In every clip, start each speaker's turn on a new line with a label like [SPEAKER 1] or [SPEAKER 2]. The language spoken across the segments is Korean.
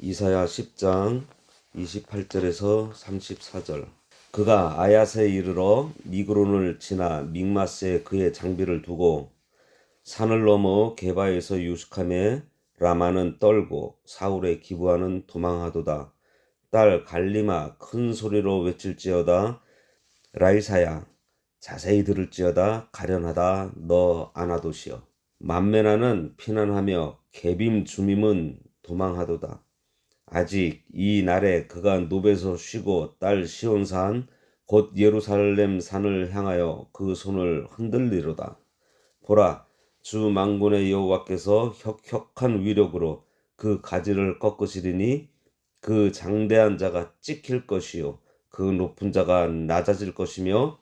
[SPEAKER 1] 이사야 10장 28절에서 34절. 그가 아얏에 이르러 미그론을 지나 믹마스에 그의 장비를 두고 산을 넘어 게바에서 유숙하며 라마는 떨고 사울의 기부하는 도망하도다. 딸 갈리마 큰 소리로 외칠지어다. 라이사야 자세히 들을지어다. 가련하다 너 아나도시여. 만메나는 피난하며 게빔 주밈은 도망하도다. 아직 이 날에 그가 노베서 쉬고 딸 시온산 곧 예루살렘 산을 향하여 그 손을 흔들리로다. 보라, 주 만군의 여호와께서 혁혁한 위력으로 그 가지를 꺾으시리니 그 장대한 자가 찍힐 것이요 그 높은 자가 낮아질 것이며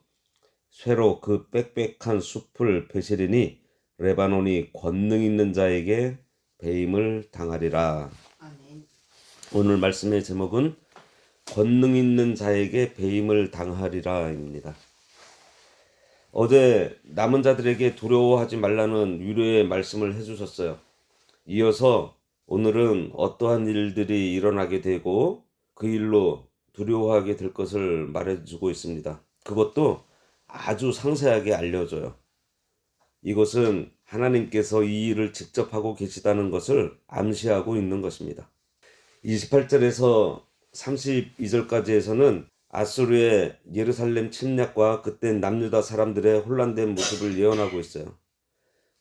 [SPEAKER 1] 쇠로 그 빽빽한 숲을 베시리니 레바논이 권능 있는 자에게 배임을 당하리라.
[SPEAKER 2] 아멘.
[SPEAKER 1] 오늘 말씀의 제목은 권능 있는 자에게 배임을 당하리라입니다. 어제 남은 자들에게 두려워하지 말라는 위로의 말씀을 해주셨어요. 이어서 오늘은 어떠한 일들이 일어나게 되고 그 일로 두려워하게 될 것을 말해주고 있습니다. 그것도 아주 상세하게 알려줘요. 이것은 하나님께서 이 일을 직접 하고 계시다는 것을 암시하고 있는 것입니다. 28절에서 32절까지에서는 아수르의 예루살렘 침략과 그때 남유다 사람들의 혼란된 모습을 예언하고 있어요.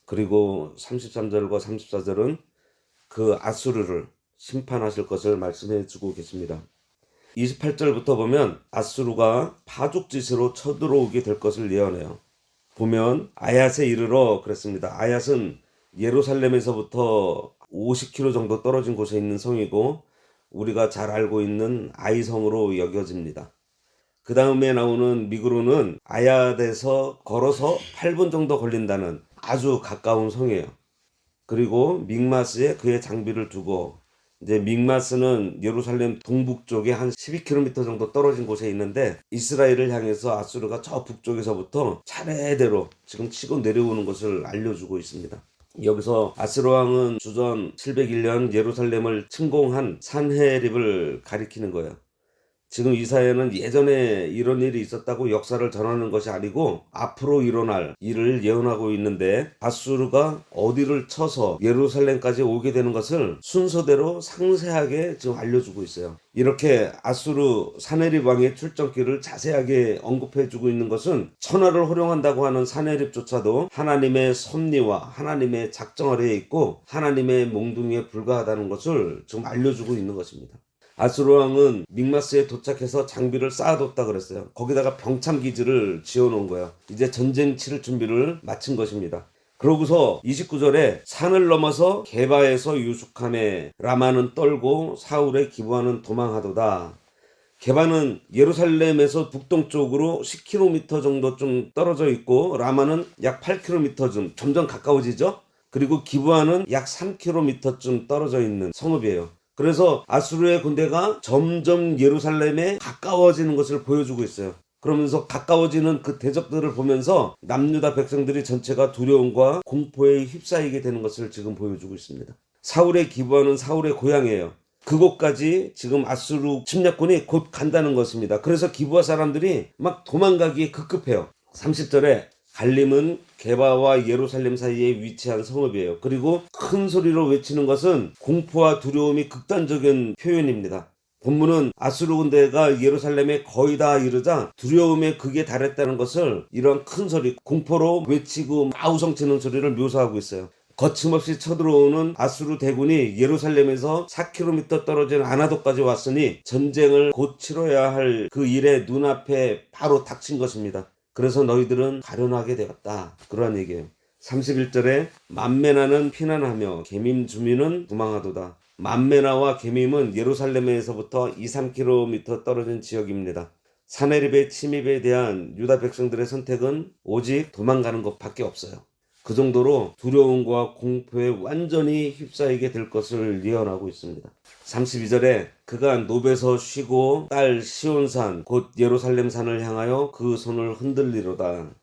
[SPEAKER 1] 그리고 33절과 34절은 그 아수르를 심판하실 것을 말씀해 주고 계십니다. 28절부터 보면 아수르가 파죽지세로 쳐들어오게 될 것을 예언해요. 보면 아얏에 이르러 그랬습니다. 아얏은 예루살렘에서부터 50km 정도 떨어진 곳에 있는 성이고 우리가 잘 알고 있는 아이성으로 여겨집니다. 그 다음에 나오는 미그론은 아얏에서 걸어서 8분 정도 걸린다는 아주 가까운 성이에요. 그리고 믹마스에 그의 장비를 두고 이제 믹마스는 예루살렘 동북쪽에 한 12km 정도 떨어진 곳에 있는데 이스라엘을 향해서 아수르가 저 북쪽에서부터 차례대로 지금 치고 내려오는 것을 알려주고 있습니다. 여기서 아스루 왕은 주전 701년 예루살렘을 침공한 산헤립을 가리키는 거예요. 지금 이사야는 예전에 이런 일이 있었다고 역사를 전하는 것이 아니고 앞으로 일어날 일을 예언하고 있는데 아수르가 어디를 쳐서 예루살렘까지 오게 되는 것을 순서대로 상세하게 지금 알려주고 있어요. 이렇게 아수르 산헤립 왕의 출정길을 자세하게 언급해주고 있는 것은 천하를 호령한다고 하는 산헤립조차도 하나님의 섭리와 하나님의 작정 아래에 있고 하나님의 몽둥이에 불과하다는 것을 지금 알려주고 있는 것입니다. 아수르 왕은 믹마스에 도착해서 장비를 쌓아뒀다 그랬어요. 거기다가 병참기지를 지어놓은 거예요. 이제 전쟁 치를 준비를 마친 것입니다. 그러고서 29절에 산을 넘어서 게바에서 유숙함에 라마는 떨고 사울의 기부하는 도망하도다. 게바는 예루살렘에서 북동쪽으로 10km 정도 좀 떨어져 있고 라마는 약 8km쯤 점점 가까워지죠. 그리고 기부하는 약 3km쯤 떨어져 있는 성읍이에요. 그래서 아수르의 군대가 점점 예루살렘에 가까워지는 것을 보여주고 있어요. 그러면서 가까워지는 그 대적들을 보면서 남유다 백성들이 전체가 두려움과 공포에 휩싸이게 되는 것을 지금 보여주고 있습니다. 사울의 기부하는 사울의 고향이에요. 그곳까지 지금 아수르 침략군이 곧 간다는 것입니다. 그래서 기부하 사람들이 막 도망가기에 급급해요. 30절에 갈림은 게바와 예루살렘 사이에 위치한 성읍이에요. 그리고 큰 소리로 외치는 것은 공포와 두려움이 극단적인 표현입니다. 본문은 아수르 군대가 예루살렘에 거의 다 이르자 두려움의 극에 달했다는 것을 이런 큰 소리, 공포로 외치고 아우성치는 소리를 묘사하고 있어요. 거침없이 쳐들어오는 아수르 대군이 예루살렘에서 4km 떨어진 아나도까지 왔으니 전쟁을 곧 치러야 할 그 일의 눈앞에 바로 닥친 것입니다. 그래서 너희들은 가련하게 되었다. 그러한 얘기예요. 31절에 만메나는 피난하며 게밈 주민은 도망하도다. 만메나와 게밈은 예루살렘에서부터 2-3km 떨어진 지역입니다. 산헤립의 침입에 대한 유다 백성들의 선택은 오직 도망가는 것밖에 없어요. 그 정도로 두려움과 공포에 완전히 휩싸이게 될 것을 예언하고 있습니다. 32절에 그가 노베서 쉬고 딸 시온산 곧 예루살렘 산을 향하여 그 손을 흔들리로다.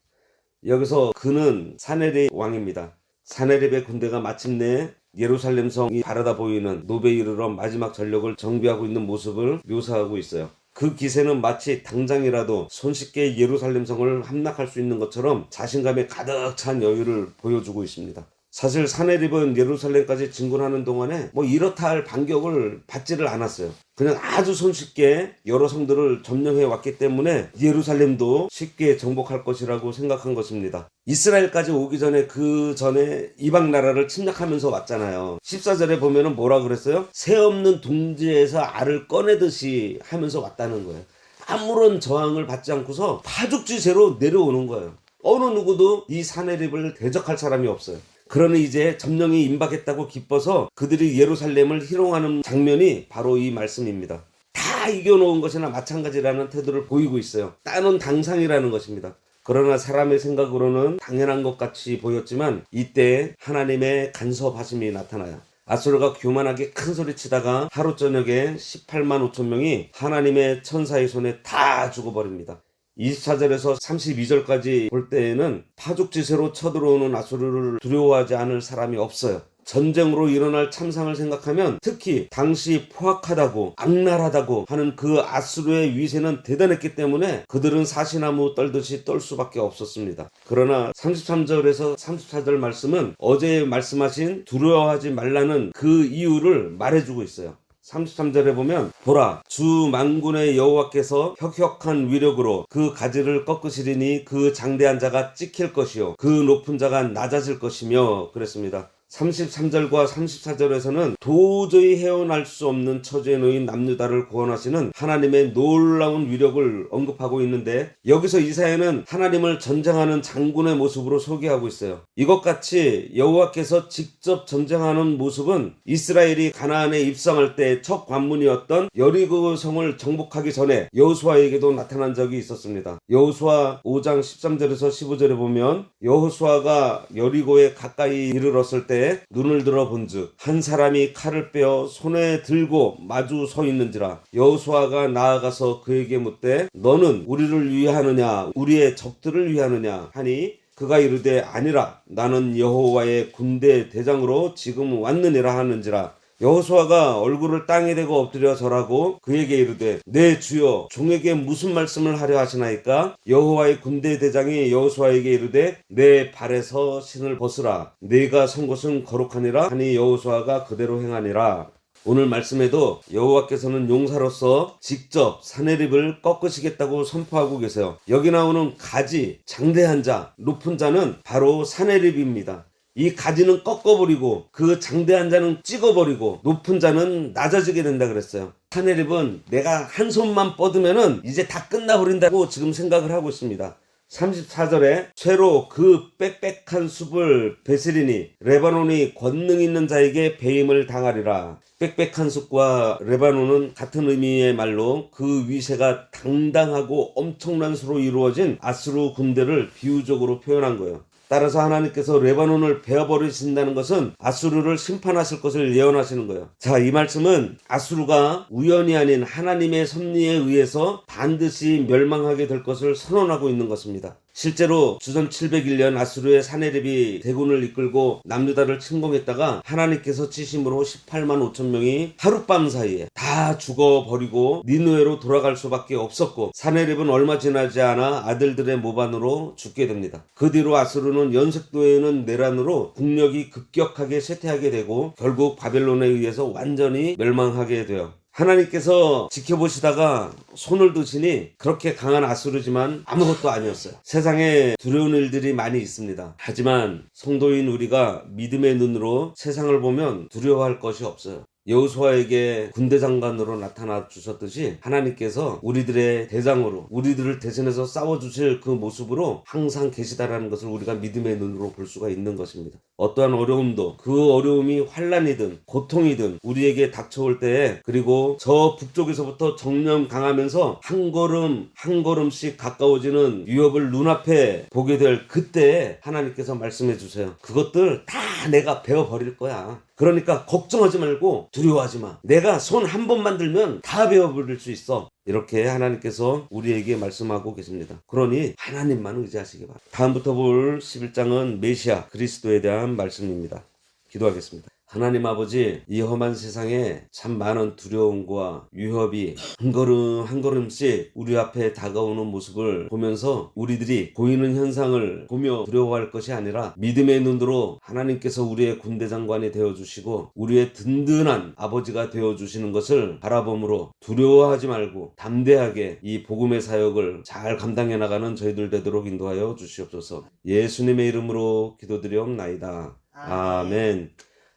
[SPEAKER 1] 여기서 그는 산헤립 왕입니다. 산헤립의 군대가 마침내 예루살렘 성이 바라다 보이는 노베에 이르러 마지막 전력을 정비하고 있는 모습을 묘사하고 있어요. 그 기세는 마치 당장이라도 손쉽게 예루살렘 성을 함락할 수 있는 것처럼 자신감에 가득 찬 여유를 보여주고 있습니다. 사실 사내립은 예루살렘까지 진군하는 동안에 이렇다 할 반격을 받지를 않았어요. 그냥 아주 손쉽게 여러 성들을 점령해 왔기 때문에 예루살렘도 쉽게 정복할 것이라고 생각한 것입니다. 이스라엘까지 오기 전에 그 전에 이방 나라를 침략하면서 왔잖아요. 14절에 보면은 뭐라 그랬어요? 새 없는 둥지에서 알을 꺼내듯이 하면서 왔다는 거예요. 아무런 저항을 받지 않고서 파죽지세로 내려오는 거예요. 어느 누구도 이 사내립을 대적할 사람이 없어요. 그러니 이제 점령이 임박했다고 기뻐서 그들이 예루살렘을 희롱하는 장면이 바로 이 말씀입니다. 다 이겨놓은 것이나 마찬가지라는 태도를 보이고 있어요. 따놓은 당상이라는 것입니다. 그러나 사람의 생각으로는 당연한 것 같이 보였지만 이때 하나님의 간섭하심이 나타나요. 아수르가 교만하게 큰 소리 치다가 하루 저녁에 18만 5천 명이 하나님의 천사의 손에 다 죽어버립니다. 24절에서 32절까지 볼 때에는 파죽지세로 쳐들어오는 아수르를 두려워하지 않을 사람이 없어요. 전쟁으로 일어날 참상을 생각하면 특히 당시 포악하다고 악랄하다고 하는 그 아수르의 위세는 대단했기 때문에 그들은 사시나무 떨듯이 떨 수밖에 없었습니다. 그러나 33절에서 34절 말씀은 어제 말씀하신 두려워하지 말라는 그 이유를 말해주고 있어요. 33절에 보면 보라 주 만군의 여호와께서 혁혁한 위력으로 그 가지를 꺾으시리니 그 장대한 자가 찍힐 것이요 그 높은 자가 낮아질 것이며 그랬습니다. 33절과 34절에서는 도저히 헤어날 수 없는 처지에 놓인 남유다를 구원하시는 하나님의 놀라운 위력을 언급하고 있는데 여기서 이사야는 하나님을 전쟁하는 장군의 모습으로 소개하고 있어요. 이것같이 여호와께서 직접 전쟁하는 모습은 이스라엘이 가나안에 입성할 때 첫 관문이었던 여리고 성을 정복하기 전에 여호수아에게도 나타난 적이 있었습니다. 여호수아 5장 13절에서 15절에 보면 여호수아가 여리고에 가까이 이르렀을 때 눈을 들어 본즉 한 사람이 칼을 빼어 손에 들고 마주 서 있는지라 여호수아가 나아가서 그에게 묻되 너는 우리를 위하느냐 우리의 적들을 위하느냐 하니 그가 이르되 아니라 나는 여호와의 군대 대장으로 지금 왔느니라 하는지라 여호수아가 얼굴을 땅에 대고 엎드려 절하고 그에게 이르되 내 주여 종에게 무슨 말씀을 하려 하시나이까 여호와의 군대 대장이 여호수아에게 이르되 내 발에서 신을 벗으라 네가 선 곳은 거룩하니라 하니 여호수아가 그대로 행하니라. 오늘 말씀에도 여호와께서는 용사로서 직접 사내립을 꺾으시겠다고 선포하고 계세요. 여기 나오는 가지, 장대한 자, 높은 자는 바로 사내립입니다. 이 가지는 꺾어버리고 그 장대한 자는 찍어버리고 높은 자는 낮아지게 된다 그랬어요. 사내립은 내가 한 손만 뻗으면은 이제 다 끝나버린다고 지금 생각을 하고 있습니다. 34절에 쇠로 그 빽빽한 숲을 베스리니 레바논이 권능 있는 자에게 배임을 당하리라. 빽빽한 숲과 레바논은 같은 의미의 말로 그 위세가 당당하고 엄청난 수로 이루어진 아수르 군대를 비유적으로 표현한 거예요. 따라서 하나님께서 레바논을 베어버리신다는 것은 아수르를 심판하실 것을 예언하시는 거예요. 자, 이 말씀은 아수르가 우연이 아닌 하나님의 섭리에 의해서 반드시 멸망하게 될 것을 선언하고 있는 것입니다. 실제로 주전 701년 아수르의 사내립이 대군을 이끌고 남유다를 침공했다가 하나님께서 치심으로 18만 5천 명이 하룻밤 사이에 다 죽어버리고 니느웨로 돌아갈 수밖에 없었고 사내립은 얼마 지나지 않아 아들들의 모반으로 죽게 됩니다. 그 뒤로 아수르는 연색도에는 내란으로 국력이 급격하게 쇠퇴하게 되고 결국 바벨론에 의해서 완전히 멸망하게 돼요. 하나님께서 지켜보시다가 손을 드시니 그렇게 강한 아수르지만 아무것도 아니었어요. 세상에 두려운 일들이 많이 있습니다. 하지만 성도인 우리가 믿음의 눈으로 세상을 보면 두려워할 것이 없어요. 여호수아에게 군대 장관으로 나타나 주셨듯이 하나님께서 우리들의 대장으로 우리들을 대신해서 싸워주실 그 모습으로 항상 계시다라는 것을 우리가 믿음의 눈으로 볼 수가 있는 것입니다. 어떠한 어려움도 그 어려움이 환난이든 고통이든 우리에게 닥쳐올 때에 그리고 저 북쪽에서부터 정령 강하면서 한 걸음 한 걸음씩 가까워지는 위협을 눈앞에 보게 될 그때에 하나님께서 말씀해 주세요. 그것들 다 내가 베어버릴 거야. 그러니까 걱정하지 말고 두려워하지 마. 내가 손 한 번만 들면 다 베어버릴 수 있어. 이렇게 하나님께서 우리에게 말씀하고 계십니다. 그러니 하나님만 의지하시기 바랍니다. 다음부터 볼 11장은 메시아 그리스도에 대한 말씀입니다. 기도하겠습니다. 하나님 아버지, 이 험한 세상에 참 많은 두려움과 위협이 한 걸음 한 걸음씩 우리 앞에 다가오는 모습을 보면서 우리들이 보이는 현상을 보며 두려워할 것이 아니라 믿음의 눈으로 하나님께서 우리의 군대장관이 되어주시고 우리의 든든한 아버지가 되어주시는 것을 바라봄으로 두려워하지 말고 담대하게 이 복음의 사역을 잘 감당해 나가는 저희들 되도록 인도하여 주시옵소서. 예수님의 이름으로 기도드리옵나이다. 아멘.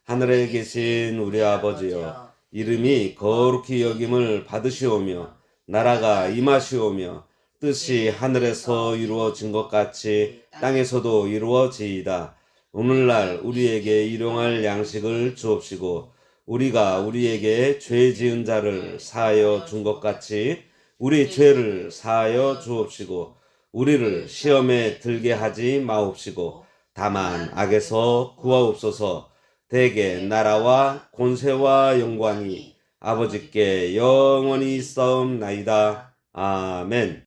[SPEAKER 1] 하늘에 계신 우리 아버지여, 이름이 거룩히 여김을 받으시오며 나라가 임하시오며 뜻이 하늘에서 이루어진 것 같이 땅에서도 이루어지이다. 오늘날 우리에게 일용할 양식을 주옵시고 우리가 우리에게 죄 지은 자를 사하여 준 것 같이 우리 죄를 사하여 주옵시고 우리를 시험에 들게 하지 마옵시고 다만 악에서 구하옵소서. 대개 나라와 권세와 영광이 아버지께 영원히 있사옵나이다. 아멘.